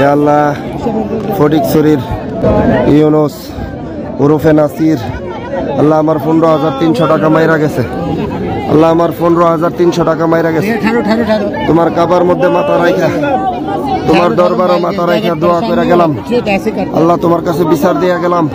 হে আল্লাহ, ফটিকছড়ির ইউনুস ওরফে নাসির, আল্লাহ আমার 15,300 টাকা মাইরা গেছে। আল্লাহ আমার 15,300 টাকা মাইরা গেছে। তোমার কাবার মধ্যে মাথা রাইখা, তোমার দরবারও মাথা রাইখা দোয়া করে গেলাম। আল্লাহ তোমার কাছে বিচার দিয়ে গেলাম।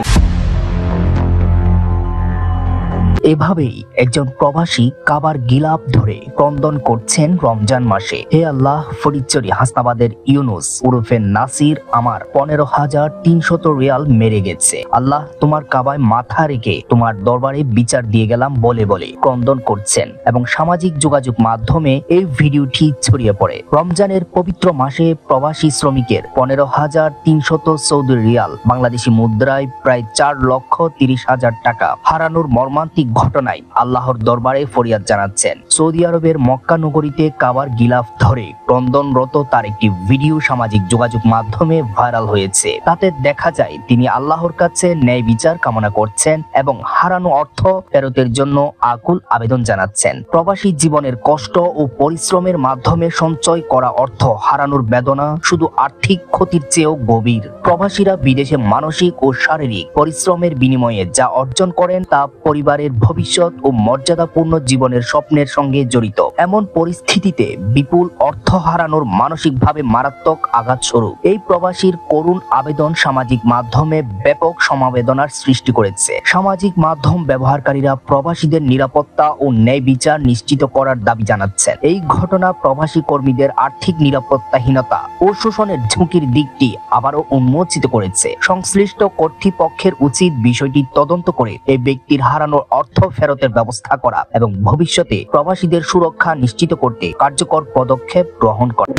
এভাবেই একজন প্রবাসী কাবার গিলাফ ধরে ক্রন্দন করছেন রমজান মাসে। হে আল্লাহ, ফটিকছড়ি হাসনাবাদের ইউনুস ওরফে নাসির আমার 15,300 রিয়াল মেরে গেছে। আল্লাহ তোমার কাবায় মাথা রেখে তোমার দরবারে বিচার দিয়ে গেলাম বলে বলে ক্রন্দন করছেন এবং সামাজিক যোগাযোগ মাধ্যমে এই ভিডিওটি ছড়িয়ে পড়ে। রমজানের পবিত্র মাসে প্রবাসী শ্রমিকের 15,300 সৌদি রিয়াল বাংলাদেশি মুদ্রায় প্রায় 4,30,000 টাকা হারানোর মর্মান্তিক ঘটনায় আল্লাহর দরবারে ফরিয়াদ জানাচ্ছেন। সৌদি আরবের মক্কা নগরীতে কাবার গিলাফ ধরে ক্রন্দনরত তার একটি ভিডিও সামাজিক যোগাযোগ মাধ্যমে ভাইরাল হয়েছে। তাতে দেখা যায় তিনি আল্লাহর কাছে ন্যায় বিচার কামনা করছেন এবং হারানো অর্থ ফেরতের জন্য আকুল আবেদন জানাচ্ছেন। প্রবাসী জীবনের কষ্ট ও পরিশ্রমের মাধ্যমে সঞ্চয় করা অর্থ হারানোর বেদনা শুধু আর্থিক ক্ষতির চেয়েও গভীর। প্রবাসীরা বিদেশে মানসিক ও শারীরিক পরিশ্রমের বিনিময়ে যা অর্জন করেন তা পরিবারের ভবিষ্যৎ ও মর্যাদাপূর্ণ জীবনের স্বপ্নের সঙ্গে জড়িত। এমন পরিস্থিতিতে বিপুল অর্থ হারানোর মানসিকভাবে মারাত্মক আঘাত স্বরূপ এই প্রবাসীর করুণ আবেদন সামাজিক মাধ্যমে ব্যাপক সমবেদনার সৃষ্টি করেছে। সামাজিক মাধ্যম ব্যবহারকারীরা প্রবাসীদের নিরাপত্তা ও ন্যায় বিচার নিশ্চিত করার দাবি জানাচ্ছেন। এই ঘটনা প্রবাসী কর্মীদের আর্থিক নিরাপত্তাহীনতা ও শোষণের ঝুঁকির দিকটি আবারও উন্মোচিত করেছে। সংশ্লিষ্ট কর্তৃপক্ষের উচিত বিষয়টি তদন্ত করে এই ব্যক্তির হারানোর অর্থ ফেরতের ব্যবস্থা করা এবং ভবিষ্যতে প্রবাসীদের সুরক্ষা নিশ্চিত করতে কার্যকর পদক্ষেপ গ্রহণ করা।